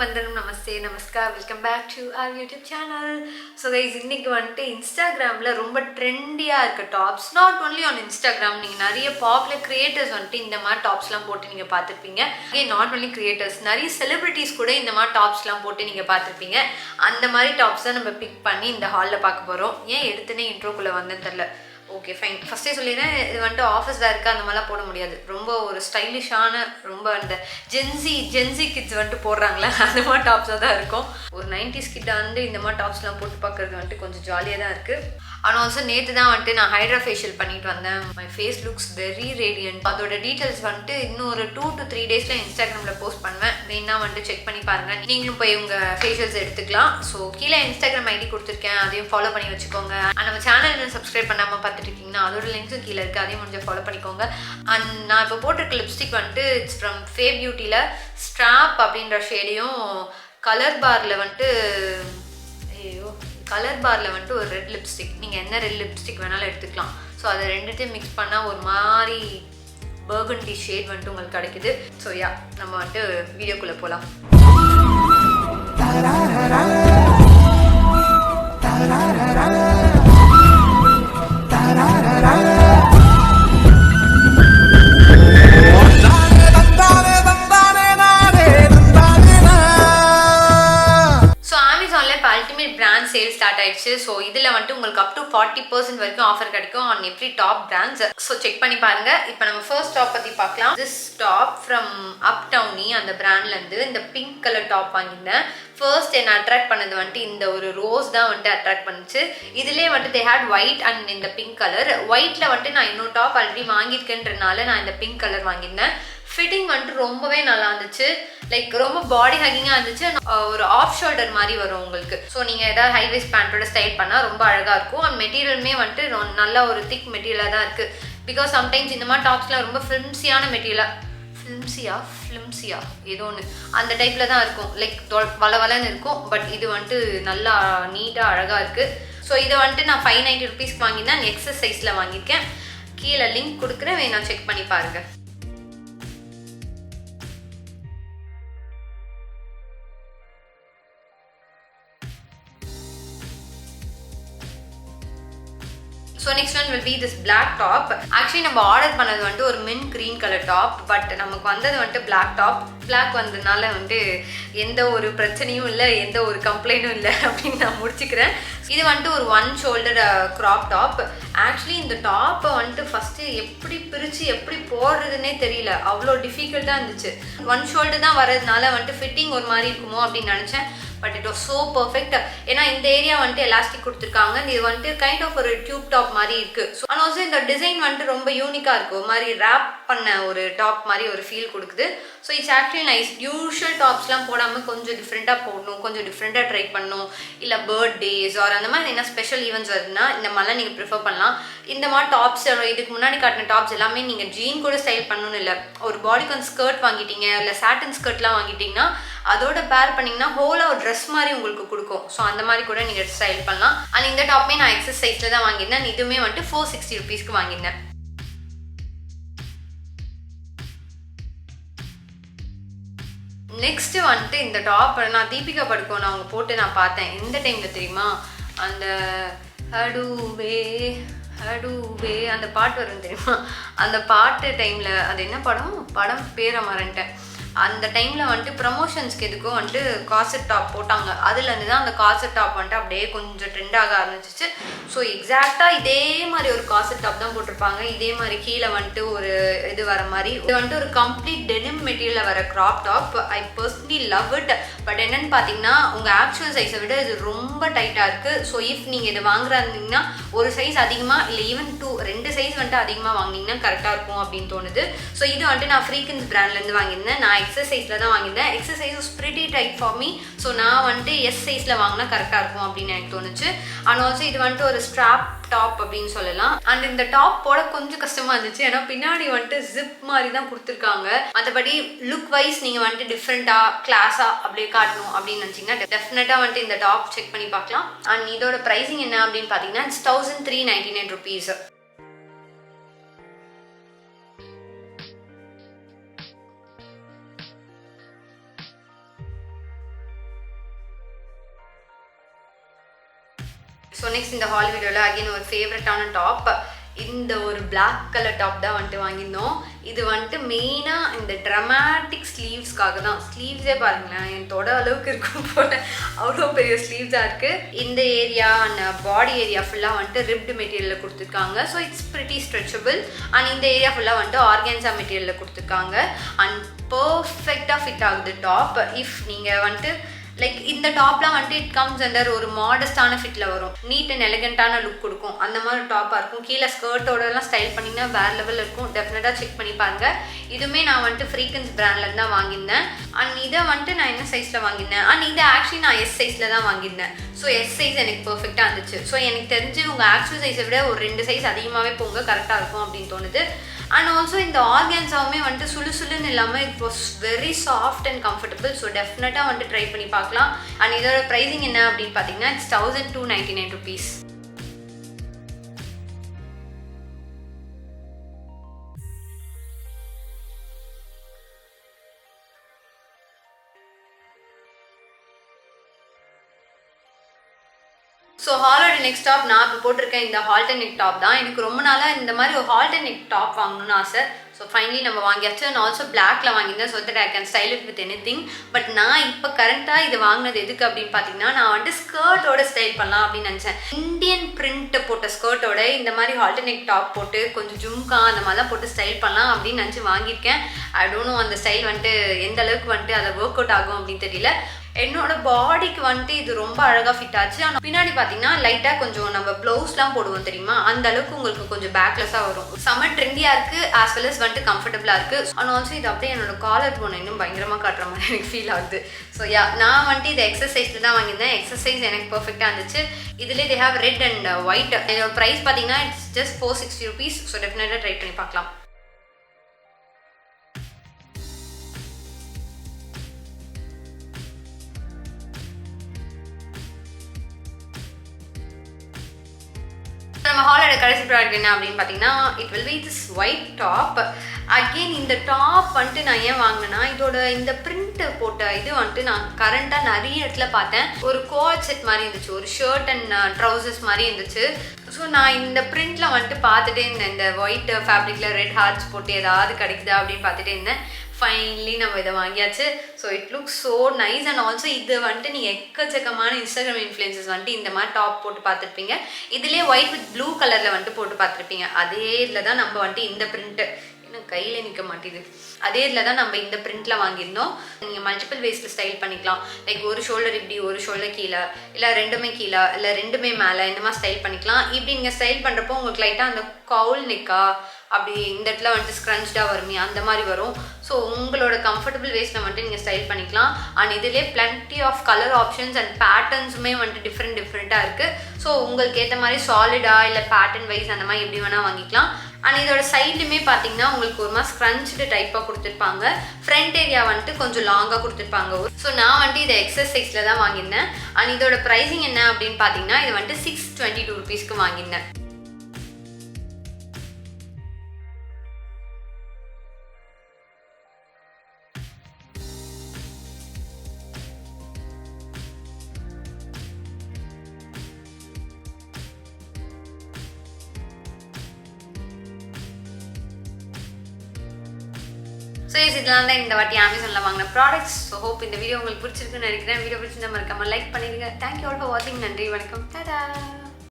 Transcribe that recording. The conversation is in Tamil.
Vandanam, Namaste, Namaskar, welcome back to our YouTube channel. So guys, இன்னைக்கு வந்துட்டு இன்ஸ்டாகிராமில் ரொம்ப ட்ரெண்டியாக இருக்க tops, not only on Instagram, நீங்கள் நிறைய பாப்புலர் கிரியேட்டர்ஸ் வந்துட்டு இந்த மாதிரி டாப்ஸ்லாம் போட்டு நீங்கள் பார்த்துருப்பீங்க. நாட் ஒன்லி கிரியேட்டர்ஸ், நிறைய செலிபிரிட்டிஸ் கூட இந்த மாதிரி டாப்ஸ்லாம் போட்டு நீங்கள் பார்த்துருப்பீங்க. அந்த மாதிரி டாப்ஸ் தான் நம்ம பிக் பண்ணி இந்த ஹாலில் பார்க்க போகிறோம். ஏன் எடுத்துனே இன்ட்ரோக்குள்ளே வந்தேன்னு தெரில. ஓகே ஃபைன், ஃபஸ்ட்டே சொல்லிடுறேன், இது வந்துட்டு ஆஃபீஸ் வேர்க்கு அந்த மாதிரிலாம் போட முடியாது. ரொம்ப ஒரு ஸ்டைலிஷான, ரொம்ப அந்த ஜென்சி கிட்ஸ் வந்துட்டு போடுறாங்களே அந்த மாதிரி டாப்ஸாக தான் இருக்கும். ஒரு 90s கிட்ட வந்து இந்த மாதிரி டாப்ஸ்லாம் போட்டு பார்க்குறது வந்துட்டு கொஞ்சம் ஜாலியாக தான் இருக்குது. ஆனால் ஆல்சோ நேற்று தான் வந்துட்டு நான் ஹைட்ரா ஃபேஷியல் பண்ணிட்டு வந்தேன். My face looks very radiant. அதோட டீட்டெயில்ஸ் வந்துட்டு இன்னும் ஒரு 2 to 3 டேஸில் இன்ஸ்டாகிராமில் போஸ்ட் பண்ணுவேன். வேணா வந்துட்டு செக் பண்ணி பாருங்கள். நீங்களும் போய் உங்கள் ஃபேஷியல்ஸ் எடுத்துக்கலாம். ஸோ கீழே இன்ஸ்டாகிராம் ஐடி கொடுத்துருக்கேன், அதையும் ஃபாலோ பண்ணி வச்சுக்கோங்க. நம்ம சேனல் சப்ஸ்கிரைப் பண்ணாமல் பார்த்துட்டு இருக்கீங்கன்னா அதோட லிங்க்ஸும் கீழே இருக்குது, அதையும் கொஞ்சம் ஃபாலோ பண்ணிக்கோங்க. அண்ட் நான் இப்போ போட்டிருக்க லிப்ஸ்டிக் வந்துட்டு இட்ஸ் ஃப்ரம் ஃபே பியூட்டியில் ஸ்ட்ராப் அப்படின்ற ஷேடையும் கலர் பாரில் வந்துட்டு ஒரு ரெட் லிப்ஸ்டிக், நீங்கள் என்ன ரெட் லிப்ஸ்டிக் வேணாலும் எடுத்துக்கலாம். ஸோ அதை ரெண்டுத்தையும் மிக்ஸ் பண்ணால் ஒரு மாதிரி பர்கண்டி ஷேட் வந்துட்டு உங்களுக்கு கிடைக்குது. ஸோ யா, நம்ம வந்துட்டு வீடியோக்குள்ளே போகலாம். சேல் ஸ்டார்ட் ஆயிடுச்சு. ஸோ இதில் வந்துட்டு உங்களுக்கு அப் டு 40% வரைக்கும் ஆஃபர் கிடைக்கும் on every top brands. So check பண்ணி பாருங்க. இப்போ நம்ம ஃபர்ஸ்ட் டாப் பற்றி பார்க்கலாம். This top from up downy, அந்த பிராண்ட்லேருந்து இந்த பிங்க் கலர் டாப் வாங்கியிருந்தேன். ஃபர்ஸ்ட் என்னை அட்ராக்ட் பண்ணது வந்துட்டு இந்த ஒரு ரோஸ் தான் வந்துட்டு அட்ராக்ட் பண்ணுச்சு. இதுலேயே வந்துட்டு தே ஹேட் ஒயிட் அண்ட் இந்த பிங்க் கலர். ஒயிட்டில் வந்துட்டு நான் இன்னொரு டாப் ஆல்ரெடி வாங்கியிருக்கேன்றனால நான் இந்த பிங்க் கலர் வாங்கியிருந்தேன். ஃபிட்டிங் வந்துட்டு ரொம்பவே நல்லா இருந்துச்சு. லைக் ரொம்ப பாடி ஹக்கிங்காக இருந்துச்சு. ஒரு ஆஃப் ஷோல்டர் மாதிரி வரும் உங்களுக்கு. ஸோ நீங்கள் ஏதாவது ஹை வேஸ்ட் பேண்ட்டோட ஸ்டைல் பண்ணால் ரொம்ப அழகாக இருக்கும். அண்ட் மெட்டீரியலுமே வந்துட்டு நல்ல ஒரு திக் மெட்டீரியலாக தான் இருக்குது. பிகாஸ் சம்டைம்ஸ் இந்த மாதிரி டாப்ஸ்லாம் ரொம்ப ஃபிலிம்ஸியான மெட்டீரியலாக, ஃபிலிம்ஸியா ஏதோ ஒன்று அந்த டைப்பில் தான் இருக்கும். லைக் வளன்னு இருக்கும். பட் இது வந்துட்டு நல்லா நீட்டாக அழகாக இருக்குது. ஸோ இதை வந்துட்டு நான் 590 ருபீஸ்க்கு வாங்கியிருந்தேன். எக்ஸஸ் சைஸில் வாங்கியிருக்கேன். கீழே லிங்க் கொடுக்குறேன், வேணா செக் பண்ணி பாருங்கள். So next one will be this black top. Actually நம்ம ஆர்டர் பண்ணது வந்துட்டு ஒரு மின் க்ரீன் கலர் டாப். பட் நமக்கு வந்தது வந்துட்டு பிளாக் டாப். பிளாக் வந்ததுனால வந்துட்டு எந்த ஒரு பிரச்சனையும் இல்லை, எந்த ஒரு கம்ப்ளைண்ட்டும் இல்லை அப்படின்னு நான் முடிச்சுக்கிறேன். இது வந்துட்டு ஒரு 1 ஷோல்டர் க்ராப் டாப். ஆக்சுவலி இந்த டாப்பை வந்துட்டு ஃபஸ்ட்டு எப்படி பிரித்து எப்படி போடுறதுன்னே தெரியல, அவ்வளோ டிஃபிகல்ட்டாக இருந்துச்சு. 1 ஷோல்டர் தான் வர்றதுனால வந்துட்டு ஃபிட்டிங் ஒரு மாதிரி இருக்குமோ அப்படின்னு நினச்சேன். But it was so perfect. ஏன்னா இந்த ஏரியா வந்துட்டு எலாஸ்டிக் கொடுத்துருக்காங்க. இது வந்துட்டு கைண்ட் ஆஃப் ஒரு டியூப் டாப் மாதிரி இருக்குது. ஸோ அண்ட் ஆல்சோ இந்த டிசைன் வந்துட்டு ரொம்ப யூனிக்காக இருக்குது. ஒரு மாதிரி ரேப் பண்ண ஒரு டாப் மாதிரி ஒரு ஃபீல் கொடுக்குது. So it's actually nice. Usual டாப்ஸ்லாம் போடாமல் கொஞ்சம் டிஃப்ரெண்ட்டாக போடணும், கொஞ்சம் டிஃப்ரெண்ட்டாக ட்ரை பண்ணணும். இல்லை பர்த்டேஸ் ஆர் அந்த மாதிரி என்ன ஸ்பெஷல் ஈவெண்ட்ஸ் வருதுன்னா இந்த மாதிரிலாம் நீங்கள் ப்ரிஃபர் பண்ணலாம். இந்த மாதிரி டாப்ஸ், இதுக்கு முன்னாடி காட்டின டாப்ஸ் எல்லாமே நீங்கள் ஜீன் கூட ஸ்டைல் பண்ணணும்னு இல்லை. ஒரு பாடிக்கு வந்து ஸ்கர்ட் வாங்கிட்டீங்க, இல்லை சாட்டின் ஸ்கர்ட்லாம் வாங்கிட்டீங்கன்னா அதோட பேர் பண்ணிங்கன்னா ஹோலாக ஒரு ட்ரெஸ் மாதிரி உங்களுக்கு கொடுக்கும். ஸோ அந்த மாதிரி கூட நீங்கள் ஸ்டைல் பண்ணலாம். அண்ட் இந்த டாப்புமே நான் எக்ஸஸ் சைஸில் தான் வாங்கியிருந்தேன். இதுவுமே வந்துட்டு 460 ருபீஸ்க்கு வாங்கியிருந்தேன். நெக்ஸ்ட் வந்துட்டு இந்த டாப் நான் தீபிகா படுக்கோன்னு அவங்க போட்டு நான் பார்த்தேன். எந்த டைமில் தெரியுமா, அந்த ஹடுவே அந்த பாட்டு வரும் தெரியுமா, அந்த பாட்டு டைமில், அது என்ன படம் பேரை மறந்துட்டேன். அந்த டைமில் வந்துட்டு ப்ரமோஷன்ஸ்க்கு எதுக்கும் வந்துட்டு காசட் டாப் போட்டாங்க. அதுலேருந்து தான் அந்த காசட் டாப் வந்துட்டு அப்படியே கொஞ்சம் ட்ரெண்ட் ஆக ஆரம்பிச்சிச்சு. ஸோ எக்ஸாக்டாக இதே மாதிரி ஒரு காசட் டாப் தான் போட்டிருப்பாங்க. இதே மாதிரி கீழே வந்துட்டு ஒரு இது வர மாதிரி. இது வந்துட்டு ஒரு கம்ப்ளீட் டெனிம் மெட்டீரியலில் வர crop top. I personally love it. But என்னென்னு பார்த்தீங்கன்னா உங்கள் ஆக்சுவல் சைஸை விட இது ரொம்ப டைட்டாக இருக்குது. ஸோ இஃப் நீங்கள் இது வாங்குறாருந்தீங்கன்னா ஒரு சைஸ் அதிகமாக, இல்லை ஈவன் 2 சைஸ் வந்துட்டு அதிகமாக வாங்கினீங்கன்னா கரெக்டாக இருக்கும் அப்படின்னு தோணுது. ஸோ இது வந்துட்டு நான் ஃப்ரீக்கன்ஸ் பிராண்ட்லேருந்து வாங்கியிருந்தேன். நான் எக்ஸஸ் சைஸில் தான் வாங்கியிருந்தேன். XS size was pretty tight for me. So நான் வந்துட்டு எஸ் சைஸில் வாங்கினா கரெக்டாக இருக்கும் அப்படின்னு எனக்கு தோணுச்சு. அண்ட் ஆல்சோ இது வந்துட்டு ஒரு ஸ்ட்ராப் டாப் அப்படின்னு சொல்லலாம். அண்ட் இந்த டாப் போட கொஞ்சம் கஷ்டமாக இருந்துச்சு. ஏன்னா பின்னாடி வந்துட்டு ஜிப் மாதிரி தான் கொடுத்துருக்காங்க. மற்றபடி லுக் வைஸ் நீங்கள் வந்துட்டு டிஃப்ரெண்ட்டாக கிளாஸாக அப்படியே காட்டணும் அப்படின்னு நினச்சிங்கன்னா டெஃபினட்டாக வந்துட்டு இந்த டாப் செக் பண்ணி பார்க்கலாம். அண்ட் இதோட ப்ரைஸிங் என்ன அப்படின்னு பார்த்தீங்கன்னா இட்ஸ் 1399 ருபீஸ். ஸோ நெக்ஸ்ட் இந்த ஹால் வீடியோவில் அகைன் ஒரு ஃபேவரட்டான டாப், இந்த ஒரு பிளாக் கலர் டாப் தான் வந்துட்டு வாங்கியிருந்தோம். இது வந்துட்டு மெயினாக இந்த ட்ரமாட்டிக் ஸ்லீவ்ஸ்க்காக தான். ஸ்லீவ்ஸே பாருங்களேன், என் தொட அளவுக்கு இருக்கும் போல, அவ்வளோ பெரிய ஸ்லீவ்ஸாக இருக்குது. இந்த ஏரியா அண்ட் பாடி ஏரியா ஃபுல்லாக வந்துட்டு ரிப்டு மெட்டீரியலில் கொடுத்துருக்காங்க. So it's pretty stretchable. And இந்த ஏரியா ஃபுல்லாக வந்துட்டு ஆர்கான்சா மெட்டீரியலில் கொடுத்துருக்காங்க. அண்ட் பர்ஃபெக்டாக ஃபிட் ஆகுது டாப். இஃப் நீங்கள் வந்துட்டு லைக் இந்த டாப்லாம் வந்துட்டு இட் கம்ஸ் அண்டர் ஒரு மாடஸ்டான ஃபிட்டில் வரும். நீட் அண்ட் எலகண்டான லுக் கொடுக்கும். அந்த மாதிரி டாப்பாக இருக்கும். கீழே ஸ்கர்ட்டோடலாம் ஸ்டைல் பண்ணிங்கன்னா வேறு லெவலில் இருக்கும். டெஃபினட்டாக செக் பண்ணி பாருங்க. இதுவுமே நான் வந்துட்டு ஃப்ரீக்கன்ஸ் பிராண்ட்லேருந்து தான் வாங்கியிருந்தேன். அண்ட் இதை வந்துட்டு நான் என்ன சைஸில் வாங்கியிருந்தேன், அண்ட் இதை ஆக்சுவலி நான் எஸ் சைஸில் தான் வாங்கியிருந்தேன். ஸோ எஸ் சைஸ் எனக்கு பர்ஃபெக்டாக இருந்துச்சு. ஸோ எனக்கு தெரிஞ்சு உங்கள் ஆக்சுவல் சைஸை விட ஒரு 2 சைஸ் அதிகமாகவே போங்க, கரெக்டாக இருக்கும் அப்படின்னு தோணுது. அண்ட் ஆல்சோ இந்த ஆர்கான்ஸாவுமே வந்துட்டு சுளுசுலுன்னு இல்லாமல் it was very soft and comfortable. So டெஃபினட்டாக வந்துட்டு ட்ரை பண்ணி பார்க்கலாம். அண்ட் இதோட ப்ரைஸிங் என்ன அப்படின்னு பார்த்தீங்கன்னா இட்ஸ் 1299 rupees. ஸோ ஹாலோட நெக்ஸ்ட் டாப் நான் இப்போ போட்டிருக்கேன் இந்த ஹால்டன் நெக் டாப் தான். எனக்கு ரொம்ப நாளாக இந்த மாதிரி ஒரு ஹால்டன் நெக் டாப் வாங்கணும்னு ஆசை. ஸோ ஃபைனலி நம்ம வாங்கியாச்சு. அண்ட் ஆல்சோ பிளாக்ல வாங்கியிருந்தேன். So that I can style it with any thing. But நான் இப்போ கரண்ட்டாக இது வாங்கினது எதுக்கு அப்படின்னு பார்த்தீங்கன்னா, நான் வந்துட்டு ஸ்கர்ட்டோட ஸ்டைல் பண்ணலாம் அப்படின்னு நினச்சேன். இந்தியன் பிரிண்ட் போட்ட ஸ்கர்ட்டோட இந்த மாதிரி ஹால்டன் நெக் டாப் போட்டு கொஞ்சம் ஜும்கா அந்த மாதிரிலாம் போட்டு ஸ்டைல் பண்ணலாம் அப்படின்னு நினச்சி வாங்கியிருக்கேன். ஐ டோன்ட் நோ அந்த ஸ்டைல் வந்துட்டு எந்த அளவுக்கு வந்துட்டு அதை ஒர்க் அவுட் ஆகும் அப்படின்னு தெரியல. என்னோட பாடிக்கு வந்துட்டு இது ரொம்ப அழகாக ஃபிட் ஆச்சு. ஆனால் பின்னாடி பார்த்தீங்கன்னா லைட்டாக கொஞ்சம் நம்ம ப்ளவுஸ்லாம் போடுவோம் தெரியுமா, அந்த அளவுக்கு உங்களுக்கு கொஞ்சம் பேக்லெஸ்ஸாக வரும். செம்ம ட்ரெண்டியாக இருக்குது, ஆஸ் வெல் அஸ் வந்துட்டு கம்ஃபர்டபுளாக இருக்குது. அண்ட் ஆல்சோ இது அப்படியே என்னோட காலர் போன இன்னும் பயங்கரமாக காட்டுற மாதிரி எனக்கு ஃபீல் ஆகுது. ஸோ யா, நான் வந்துட்டு இது எக்ஸசைஸில் தான் வாங்கியிருந்தேன். எக்ஸசைஸ் எனக்கு பர்ஃபெக்டாக இருந்துச்சு. இதில் they have red and white. என்னோட ப்ரைஸ் பார்த்தீங்கன்னா இட்ஸ் ஜஸ்ட் 460 rupees. ஸோ டெஃபினட்டாக ட்ரை பண்ணி பார்க்கலாம். நம்ம ஹாலோட கடைசி ப்ராடக்ட் என்ன அப்படின்னு பார்த்தீங்கன்னா it will be this white top. Again இந்த டாப் வந்துட்டு நான் ஏன் வாங்கினேன்னா, இதோட இந்த பிரிண்ட் போட்ட இது வந்துட்டு நான் கரண்ட்டாக நிறைய இடத்துல பார்த்தேன். ஒரு கோட் செட் மாதிரி இருந்துச்சு, ஒரு ஷர்ட் அண்ட் ட்ரௌசர்ஸ் மாதிரி இருந்துச்சு. ஸோ நான் இந்த பிரிண்ட்ல வந்துட்டு பார்த்துட்டே இருந்தேன். இந்த ஒயிட் ஃபேப்ரிக்ல ரெட் ஹார்ட்ஸ் போட்டு ஏதாவது கிடைக்குதா அப்படின்னு பார்த்துட்டே இருந்தேன். ஃபைனலி நம்ம இதை வாங்கியாச்சு. So it looks so nice. And also இது வந்துட்டு நீங்கள் எக்கச்சக்கமான இன்ஸ்டாகிராம் இன்ஃப்ளூயன்சஸ் வந்துட்டு இந்த மாதிரி டாப் போட்டு பார்த்துருப்பீங்க. இதுலேயே ஒயிட் வித் ப்ளூ கலரில் வந்துட்டு போட்டு பார்த்துருப்பீங்க. அதே இதில் தான் நம்ம வந்துட்டு இந்த பிரிண்ட்டு இன்னும் கையில் நிற்க மாட்டேது. அதே இதில் தான் நம்ம இந்த பிரிண்ட்டில் வாங்கியிருந்தோம். நீங்கள் மல்டிபிள் வேஸில் ஸ்டைல் பண்ணிக்கலாம். லைக் ஒரு ஷோல்டர் இப்படி, ஒரு ஷோல்டர் கீழே, இல்லை ரெண்டுமே கீழே, இல்லை ரெண்டுமே மேலே, இந்த மாதிரி ஸ்டைல் பண்ணிக்கலாம். இப்படி நீங்கள் ஸ்டைல் பண்ணுறப்போ உங்களுக்கு லைட்டாக அந்த கவுல் நெக்கா அப்படி இந்த இடத்துல வந்துட்டு ஸ்க்ரன்ச்டாக வருமே அந்த மாதிரி வரும். ஸோ உங்களோட கம்ஃபர்டபுள் வேஸில் வந்துட்டு நீங்கள் ஸ்டைல் பண்ணிக்கலாம். அண்ட் இதிலே plenty of colour options and பேட்டர்ன்ஸுமே வந்துட்டு டிஃப்ரெண்ட்டாக இருக்குது. ஸோ உங்களுக்கு ஏற்ற மாதிரி சாலிடாக இல்லை பேட்டர்ன் வைஸ் அந்த மாதிரி எப்படி வேணால் வாங்கிக்கலாம். அண்ட் இதோட சைட்லையுமே பார்த்தீங்கன்னா உங்களுக்கு ஒரு மாதிரி ஸ்க்ரன்ச்டு டைப்பாக கொடுத்துருப்பாங்க. ஃப்ரண்ட் ஏரியா வந்துட்டு கொஞ்சம் லாங்காக கொடுத்துருப்பாங்க. ஸோ நான் வந்துட்டு இதை எக்ஸசைஸில் தான் வாங்கியிருந்தேன். அண்ட் இதோட ப்ரைஸிங் என்ன அப்படின்னு பார்த்தீங்கன்னா இது வந்துட்டு 622 rupeesக்கு வாங்கியிருந்தேன். ஸோ இதெல்லாம் தான் இந்த வாட்டி அமேசானில் வாங்கின ப்ராடக்ட்ஸ். ஸோ ஹோப் இந்த வீடியோ உங்களுக்கு பிடிச்சிருக்குன்னு நினைக்கிறேன். வீடியோ பிடிச்சிருந்தா மறக்காம லைக் பண்ணிடுங்க. தேங்க்யூ ஆல் ஃபார் வாட்சிங். நன்றி, வணக்கம், டாடா.